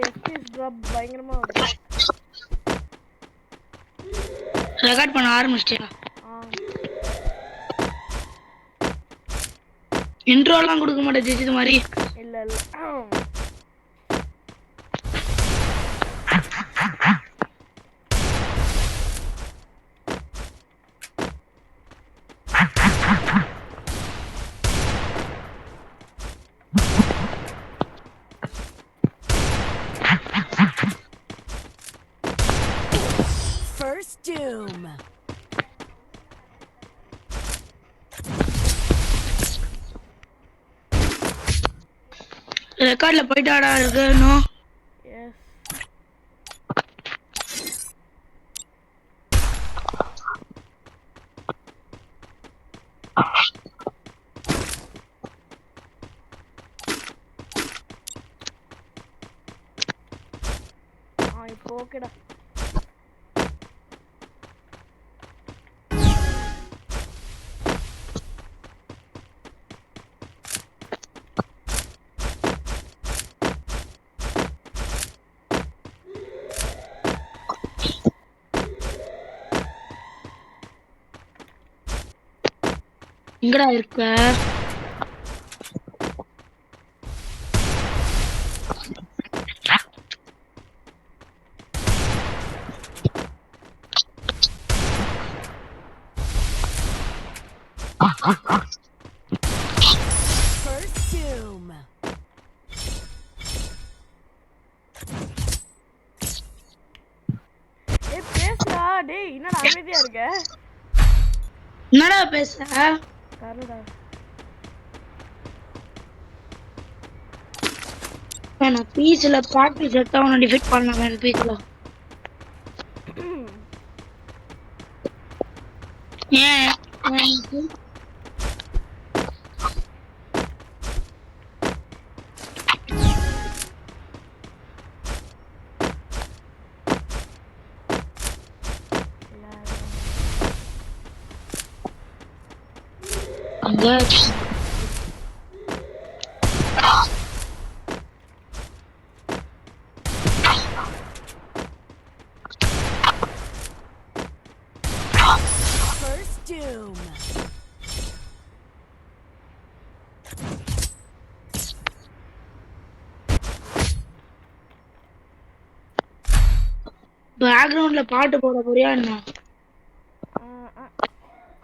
FPS drop பயங்கரமா வருது. Record பண்ண ஆரம்பிச்சிட்டியா? இன்ட்ரோலாம் கொடுக்க மாட்டேன் இது மாதிரி. இல்ல இல்ல. First doom. ரெக்கார்ட்ல போயிட்டாடா இருக்கு இன்னும். எஸ். இப்போ ஓகேடா. எங்கடா இருக்க? First doom. பேசுடா டேய், என்னடா அமைதியா இருக்க? என்னடா பேச? கருடா. நான் பீஸ்ல பிராக்டிஸ் எடுத்தா உன்னை டிஃபீட் பண்ணலாம் பீஸ்ல. ஏன் அங்க First doom. பேக்ரவுண்ட்ல பாட்டு போட போறியா என்ன?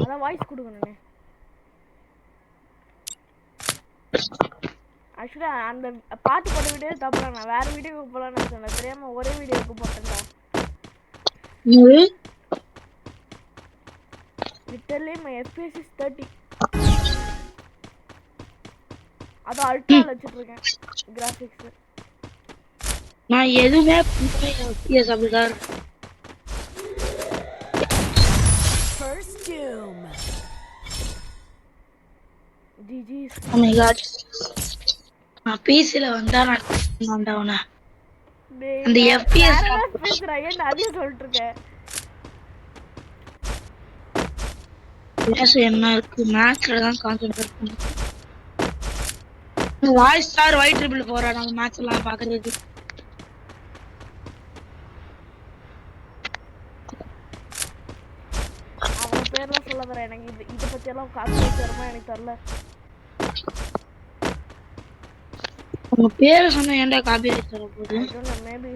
அதான் வாய்ஸ் கொடுக்கணுமே. ஆக்சுவலா அந்த பாட்டு போட்ட வீடியோ தப்புறா. நான் வேற வீடியோக்கு போலான்னு சொன்னேன், தெரியாம ஒரே வீடியோக்கு போட்டேன்டா. Literally my FPS is 30. அது அல்ட்ரால வச்சிட்டு இருக்கேன் கிராபிக்ஸ். நான் எதுவுமே FPS அப்படிதான். First doom. GG's. Oh my god. நான் பிசில வந்தா நான் வந்தவனா. அந்த FPS பேசுறா ஏன் அதே சொல்லிட்டு இருக்க? பேச என்ன இருக்கு, மேட்ச்ல தான் கான்சென்ட்ரேட் பண்ணு. வாய்ஸ் ஸ்டார் ஒயிட் ட்ரிபிள் போறா நம்ம மேட்ச் எல்லாம் பாக்குறதுக்கு. அவன் பேர்லாம் சொல்ல வர எனக்கு இதை பத்தி எல்லாம் காசு வச்சுருமா எனக்கு தெரியல. உங்க பேரை சொன்ன ஏன்டா காப்பி ரைட் தர போகுது? மேபி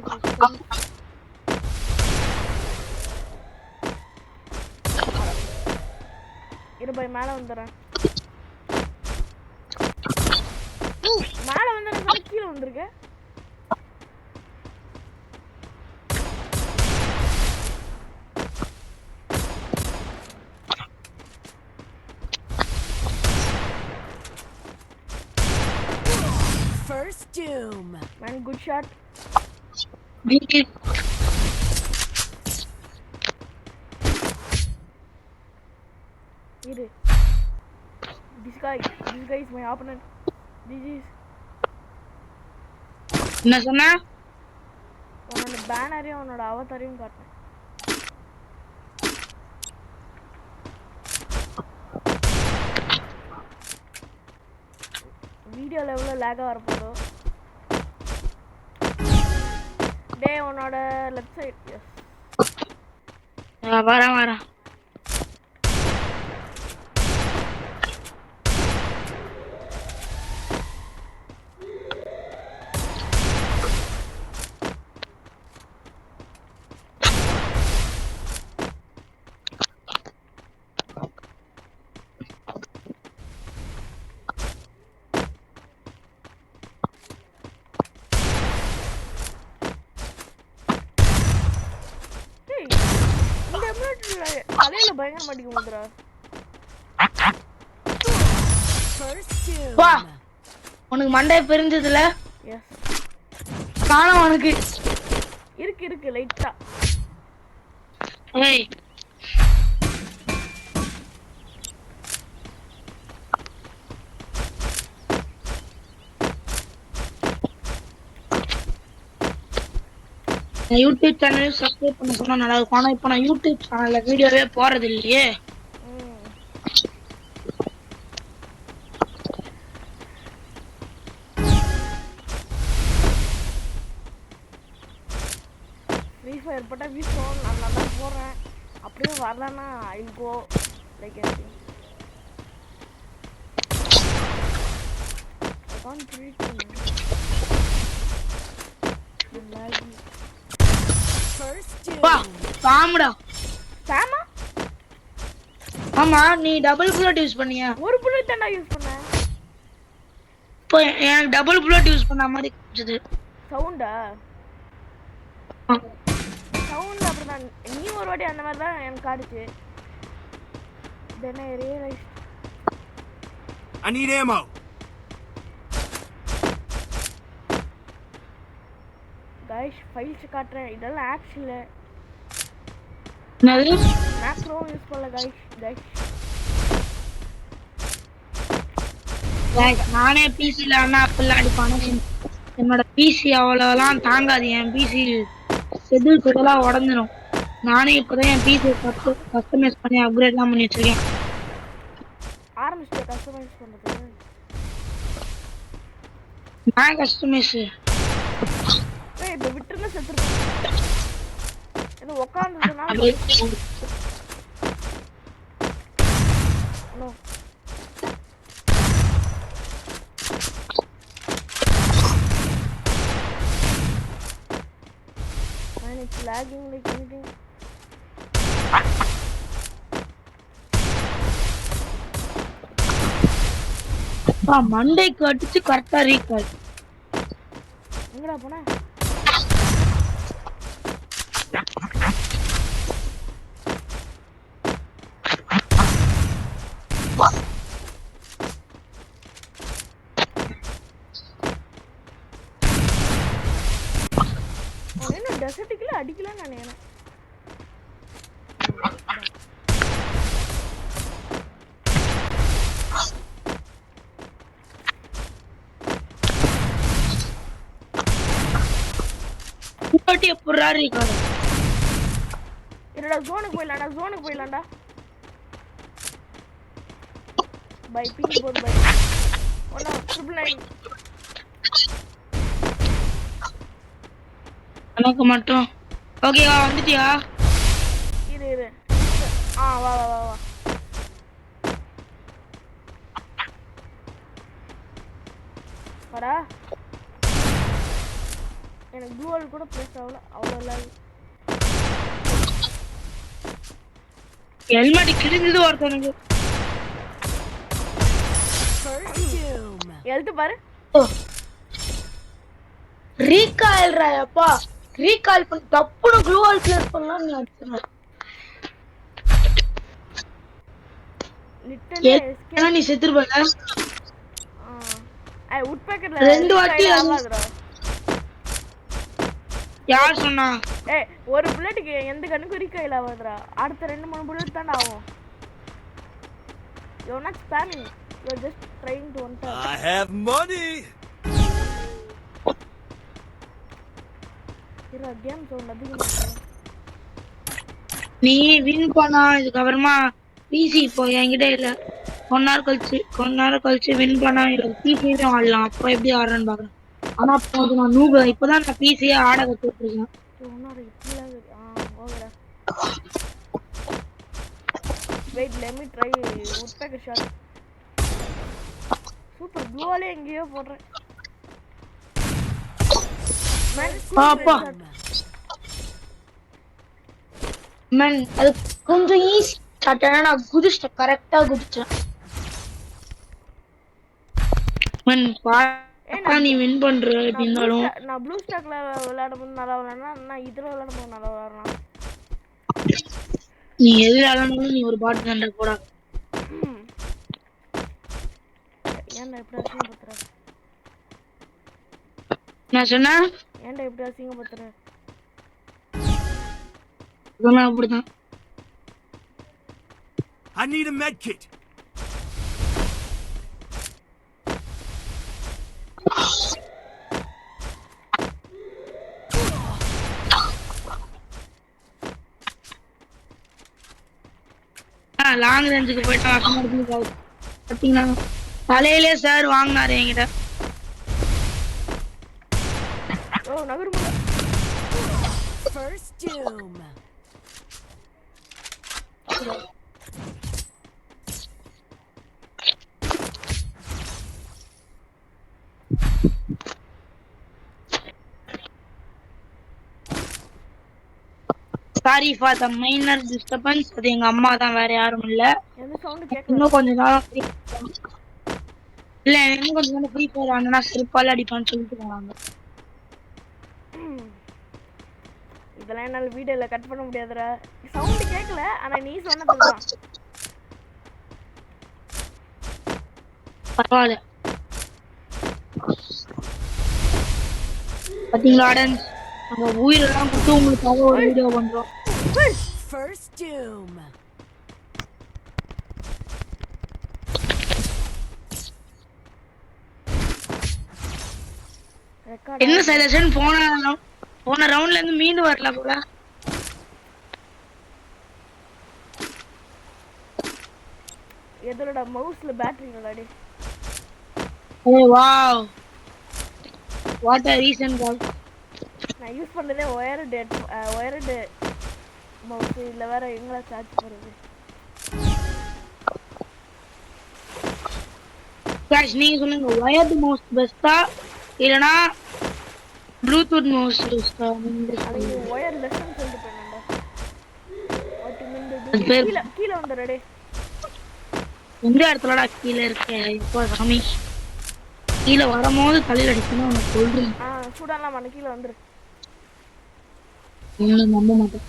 இருபாய் மேல வந்துடுறேன். மேல வந்து கீழே வந்திருக்க. First doom. Man, good shot. Make it. This guy is my opponent. This is. என்ன சொன்னா? உன்னோட பேனரையும் உன்னோட அவதாரையும் காட்டுறேன். வீடியோல எவ்வளவு லேகா வரப்போதோ. டேய் உன்னோட லெஃப்ட் சைடு. எஸ். வரேன். தலையில பயங்கர மாட்டிக்க முதுரா. வா உனக்கு மண்டை பிரிஞ்சதுல. எஸ் காணோம் உனக்கு. இருக்கு லைட்டா. ஏய் யூடியூப் சேனலையும் சப்ஸ்கிரைப் பண்ண சொன்னா நல்லா இருக்கும். ஆனா இப்போ நான் யூடியூப் சேனல்ல வீடியோவே போறது இல்லையே. ஃப்ரீ ஃபயர் போட்டால் வீசும். நான் நல்லா போடுறேன். அப்படியே வரலன்னா I go like anything. I can't breathe. வா பாம்டா. சாமா? ஆமா நீ டபுள் புல்லட் யூஸ் பண்ணியா? ஒரு புல்லட் தான் யூஸ் பண்ணேன். இப்போ எனக்கு டபுள் புல்லட் யூஸ் பண்ண மாதிரி இருந்துச்சு. சவுண்டா? சவுண்ட் அப்படிதான். நீ ஒரு வாட்டி அந்த மாதிரி தான் எனக்கு காட்டுச்சு. Then I realized I need ammo. guys files காட்டுறேன். இதெல்லாம் ஆப்ஸ் இல்ல. என்னது? மேக்ரோ யூஸ் பண்ணல guys. நானே பிசில அண்ணா அப்பெல்லாம் அடிப்பானே. என்னோட பிசி அவ்வளோலாம் தாங்காது. என் பிசி செதில் செதிலாக உடஞ்சிடும். நானே இப்போதான் என் பிசி கஸ்டமைஸ் பண்ணி அப்கிரேட்லாம் பண்ணி வச்சிருக்கேன். ஆரம்பிச்சிட்டேன் கஸ்டமைஸ் பண்ணுறது. நான் கஸ்டமைஸ் இப்போ விட்டுருந்தா செத்துருப்பேன். இது உட்காந்துருந்தனால no. Man, it's lagging like anything. மண்டைக்கு அடிச்சு கரெக்டா ரீகால். எங்கடா போன? என்ன டெசர்ட்டுக்குள்ள அடிக்கலாம்னு நினைக்கிறேன். எப்படா ரீகால்? என்னடா ஜோனுக்கு போயிடலாம்டா. பை பிங் போடு பை. ஒண்ணா 999. எனக்கு மட்டும் ஓகேவா? வந்துட்டியா? இரு. வா. வாடா. எனக்கு ப்ளூ வால் கூட ப்ளேஸ் ஆகல. அவ்வளோ லாக். ஹெல்மெட் கிழிஞ்சது ஒருத்தனுக்கு. எழுத்து பாரு. ரீகால்ரா அப்பா. ரீகால் பண்ணி தப்புன்னு க்ளூ வால் ப்ளேஸ் பண்ணலாம்னு நினைச்சேன். லிட்டரலி நீ செத்துருப்பல. உட் பேக்கெட்ல ரெண்டு வாட்டி ஆகாதுடா. யார் சொன்னா? ஒரு புல்லட்டுக்கு எந்த கண்ணுக்கு ரீகாயில் ஆகாதுடா. அடுத்த 2-3 புல்லட் தான் ஆகும். You're not spamming. You're just trying to one tap. I have money. இரு கேம் சவுண்ட் அதிகமா இருக்கு. நீ வின் பண்ணா இதுக்கு அப்புறமா பிசி இப்போ என்கிட்ட இல்ல. கொஞ்ச நேரம் கழிச்சு வின் பண்ணா பிசிலையும் ஆடலாம். அப்போ எப்படி ஆடுறேன்னு பாக்குறேன். ஆனா அப்போ நான் நூபு இப்பதான் நான் பிசியே ஆட கத்துட்டு இருக்கேன். உன்னோட இப்படிலாம் ஓகேடா. Wait let me try woodpecker shot. Super க்ளோவாலே எங்கேயோ போடுறேன். பாப்பா மேன் அது கொஞ்சம் ஈஸி சாட்டேன். நான் குதிச்சிட்டேன், கரெக்டா குதிச்சேன். மேன் பாப்பா நீ வின் பண்ற எப்படி இருந்தாலும். நான் ப்ளூ ஸ்டாக்ல விளையாடும்போது நல்லா விளையாடுனா, நான் இதில் விளையாடும்போது நல்லா விளையாடுறேன். நீ எது விளையாடணும் நீ ஒரு பாட்டு தாண்டா போடா. ஏன்டா எப்படி அசிங்கப்படுத்துற? நான் சொன்னா ஏன்டா எப்படி அசிங்கப்படுத்துற? இதெல்லாம் அப்படிதான். I need a med kit. Long ரேஞ்சுக்கு போயிட்டா பார்த்தீங்கன்னா தலையிலே சார் வாங்கினாரு என்கிட்ட. ஓ நகருமா. First doom. Sorry for the minor disturbance. அது எங்க அம்மா தான், வேற யாரும் இல்ல. எந்த சவுண்ட் கேட்கல. இன்னும் கொஞ்ச நேரம் இல்ல இன்னும் கொஞ்ச நேரம் ஃப்ரீ ஃபயர் ஆனா செருப்பால அடிப்பான்னு சொல்லிட்டு போனாங்க. இதெல்லாம் என்னால வீடியோல கட் பண்ண முடியாதுடா. சவுண்ட் கேட்கல, ஆனா நீ சொன்னதுதான். பரவாயில்ல. பாத்தீங்களா ஆடன்ஸ், நம்ம உயிரெல்லாம் கொடுத்து உங்களுக்காக ஒரு வீடியோ பண்றோம். First doom. என்ன சஜஷன்? போன ரவுண்ட்ல இருந்து மீண்டு வரல போல. எதோட மவுஸ்ல பேட்டரி இல்லடா. ஓ வாவ், வாட் a recent கால். நான் யூஸ் பண்ணதே ஒயர்டு மவுஸ். இல்ல வேற எங்கள சார்ஜ் பண்ணுது. गाइस நீங்க சொல்லுங்க, வயர்டு மவுஸ் பெஸ்டா இல்லனா ப்ளூடூத் மவுஸ் பெஸ்டா? அது ஒயர்லெஸ்ன்னு சொல்லிட்டு போனேன்டா. வாட் யூ மீன் டு கீழ வந்துடா. எந்த இடத்துலடா கீழ இருக்க? இப்போ சாமி கீழ வரும்போது தலையில அடிக்கணும் நான் சொல்றேன். சூடாலாம் பண்ண கீழ வந்துரு. நான் நம்ப மாட்டேன்.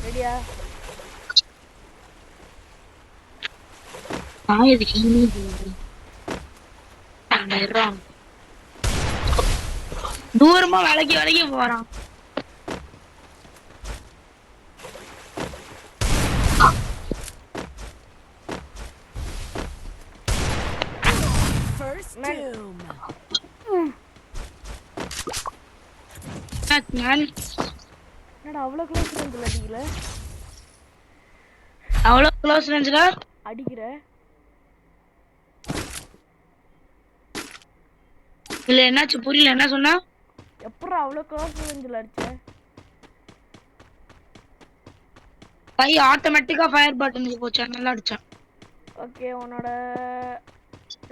ரெடியா? நான் எதுக்கு இனிமே சொல்றேன்? தூரமா விலகி போறான். First doom. என்னடா அவ்வளோ க்ளோஸ் ரேஞ்சில் அடிக்கல? அவ்வளோ க்ளோஸ் ரேஞ்சில் அடிக்கிற? இல்ல என்னாச்சு புரியல, என்ன சொன்னா? எப்பறா அவ்வளோ க்ளோஸ் ரேஞ்சில் அடிச்ச? கை ஆட்டோமேட்டிக்கா ஃபயர் பட்டனுக்கு போச்சு, நல்லா அடிச்சேன். ஓகே, உன்னோட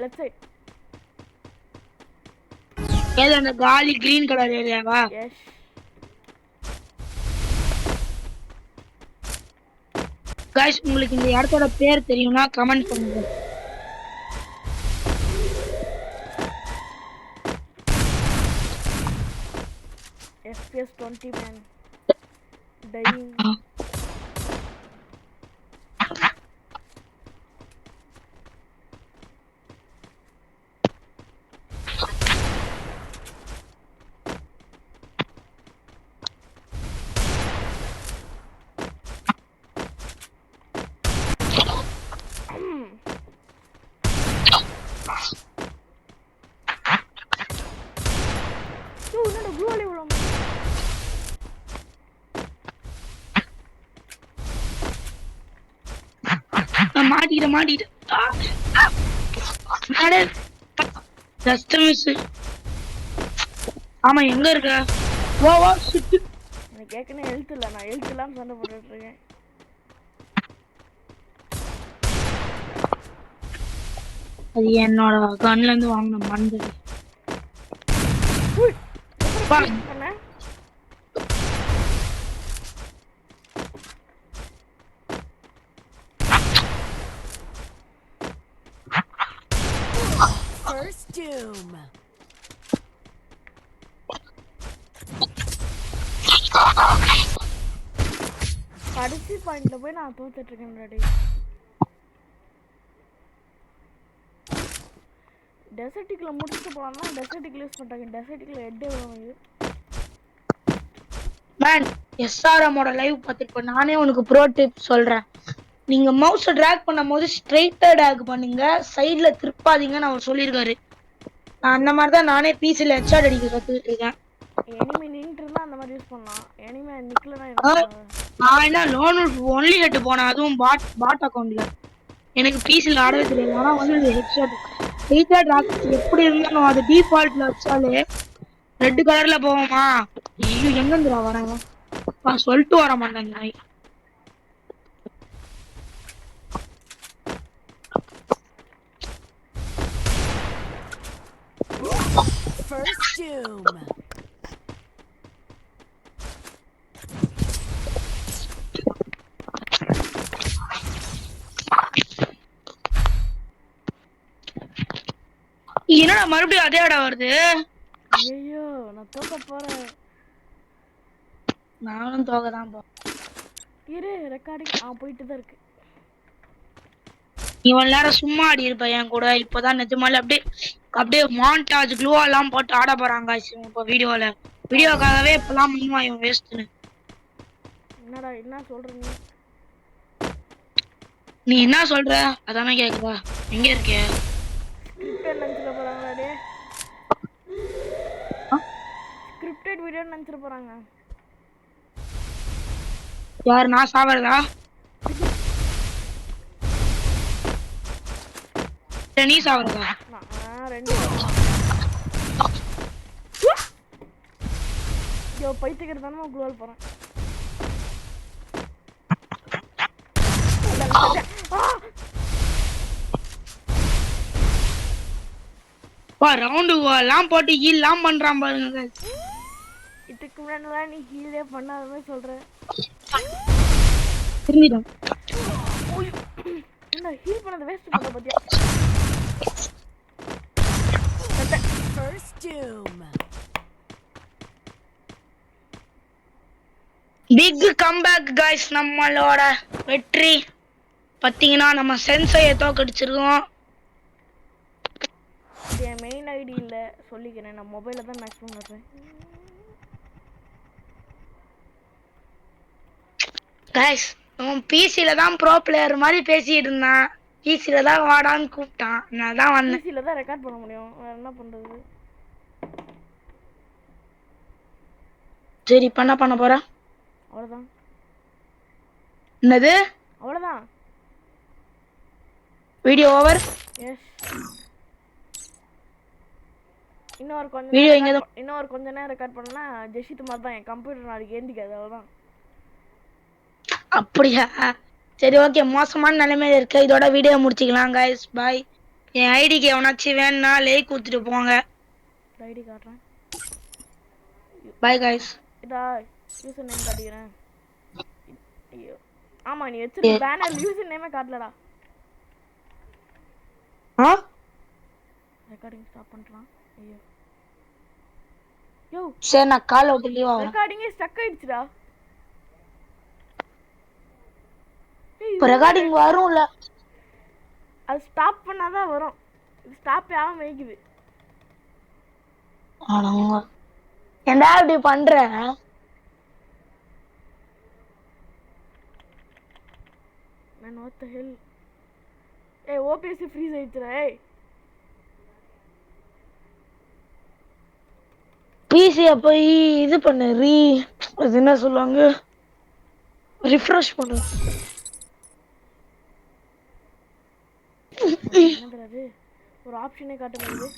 லெஃப்ட் சைடு. ஏது அந்த காலி கிரீன் கலர் ஏரியாவா? எஸ். गाइस உங்களுக்கு இந்த இடத்தோட பேர் தெரியும்னா கமெண்ட் பண்ணுங்க. FPS 20 man dying. மாட்டிக்கிட்டேன். Just miss. ஆமா எங்க இருக்க? வா வா shit. எனக்கு ஏற்கனவே ஹெல்த் இல்லை, நான் ஹெல்த் இல்லாமல் சண்டை போட்டுட்டு இருக்கேன். அது என்னோட கன்ல இருந்து வாங்கின மண்டு. வா. பண்ண First doom. கடைசி பாயிண்ட்ல போய் நான் தோத்துட்டு இருக்கேன். ரெடி டெசர்ட்டிக்ல முடிச்சுட்டு போகலாம்னா டெசர்ட்டிக்ல யூஸ் பண்ணிட்டாங்க. டெசர்ட்டிக்ல ஹெட்டே வருவாங்க. மேன் எஸ்ஆர்எம்மோட லைவ் பார்த்துட்டு நானே உனக்கு ப்ரோ டிப் சொல்றேன். நீங்க மவுஸை டிராக் பண்ணும்போது ஸ்ட்ரைட்டா டிராக் பண்ணுங்க, சைடுல திருப்பாதீங்கன்னு அவர் சொல்லியிருக்காரு. நான் அந்த மாதிரி தான் நானே பிசில ஹெட்ஷாட் அடிக்க கத்துக்கிட்டு இருக்கேன். எனிமி நின்று இருந்தா அந்த மாதிரி யூஸ் பண்ணலாம். எனிமி நிக்கலனா நான் என்ன லோன் ஒன்லி ஹெட் போனேன், அதுவும் பாட் அக்கௌண்ட்ல. எனக்கு பிசில ஆடவே தெரியாது. ஆனா வந்து ஹெட்ஷாட் ஸ்ட்ரைட்டா டிராக் எப்படி இருந்தாலும் அது டிஃபால்ட்ல வச்சாலே ரெட் கலர்ல போவோமா. ஐயோ எங்க இருந்துடா வரேன் சொல்லிட்டு வர மாட்டேன் நாய். First doom. என்னடா மறுபடியும் அதே இடம் வருது? ஐயோ நான் தோக்க போறேன். நானும் தோக்கதான் போறேன். இரு ரெக்கார்டிங் போயிட்டு தான் இருக்கு. இவன் நேரம் சும்மா ஆடி இருப்ப என் கூட. இப்பதான் நிஜமால அப்படியே மாண்டாஜ் க்ளூவா எல்லாம் போட்டு ஆட போறாங்க இப்ப வீடியோக்காகவே இப்பெல்லாம் பண்ணுவா இவன் வேஸ்ட்னு. என்னடா என்ன சொல்ற நீ என்ன சொல்ற அதானே கேக்குதா? எங்க இருக்க? ஸ்கிரிப்டட் நினைச்சிட போறாங்களா? டே ஸ்கிரிப்டட் வீடியோ நினைச்சிட போறாங்க. யார் நான் சாவறதா? நீ சாவறதா? ரெண்டு யோ பைத்தியக்கிறதானே குளோல் போறேன். ரவுண்டு எல்லாம் போட்டு ஹீல்லாம் பண்றான் பாருங்க. இதுக்கு முன்னாடி நீ ஹீலே பண்ணாதமே சொல்ற. என்ன ஹீல் பண்ணது வேஸ்ட் பண்ண பாத்தியா? First doom. Big comeback guys. நம்மளோட வெற்றி பாத்தீங்கன்னா நம்ம சென்சையை தோக்கடிச்சிருக்கோம். என் மெயின் ஐடி இல்ல சொல்லிக்கிறேன், நான் மொபைல்ல தான் மேக்ஸிமம் விளையாடுறேன். गाइस அவன் பிசில தான் ப்ரோ பிளேயர் மாதிரி பேசிட்டு இருந்தான். பிசில தான் வாடான்னு கூப்பிட்டான், நான் தான் வந்தேன். பிசில தான் ரெக்கார்ட் பண்ண முடியும், வேற என்ன பண்றது? சரி இப்ப என்ன பண்ண போற? அவ்வளவுதான். என்னது? அவ்வளவுதான். Video over. எஸ். இன்னொரு கொஞ்ச நேரம் ரெக்கார்ட் பண்ணா ஜெஷித் மாதிரி தான் என் கம்ப்யூட்டர் நாளைக்கு ஏந்திக்காது. அவ்வளவுதான். அப்படியா? சரி ஓகே, மோசமான நிலைமையில இருக்க. இதோட வீடியோ முடிச்சுக்கலாம் गाइस. பாய். என் ஐடிக்கு எவனாச்சும் வேணும்னா லைக் கொடுத்துட்டு போங்க. ஐடி காட்டுறேன். Bye guys. இதா யூசர் நேம் காட்டிக்கிறேன். ஐயோ ஆமா நீ வச்சிருக்க பேனர் யூசர் நேமே காட்டலடா. ரெக்கார்டிங் ஸ்டாப் பண்றான். ஐயோ யோ சரி நான் கால் அவுட் லீவ் ஆவறேன். ரெக்கார்டிங் ஸ்டக் ஆயிடுச்சுடா. இப்போ ரெக்கார்டிங் வரும்ல, அது ஸ்டாப் பண்ணாதான் வரும். இது ஸ்டாப் ஆகாம வைக்குது. ஆனங்க என்னடா இப்படி பண்ற? Man what the hell? ஏய் OPS ஃப்ரீஸ் ஆயிடுச்சுடா. ஏய் பிசியை போய் இது பண்ணு, அது என்ன சொல்லுவாங்க, ரிஃப்ரெஷ் பண்ணு. என்னது ஒரு ஆப்ஷனே காட்ட மாட்டேங்குது.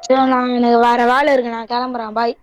சரி நான் எனக்கு வேற வேலை இருக்கு நான் கிளம்புறேன் பாய்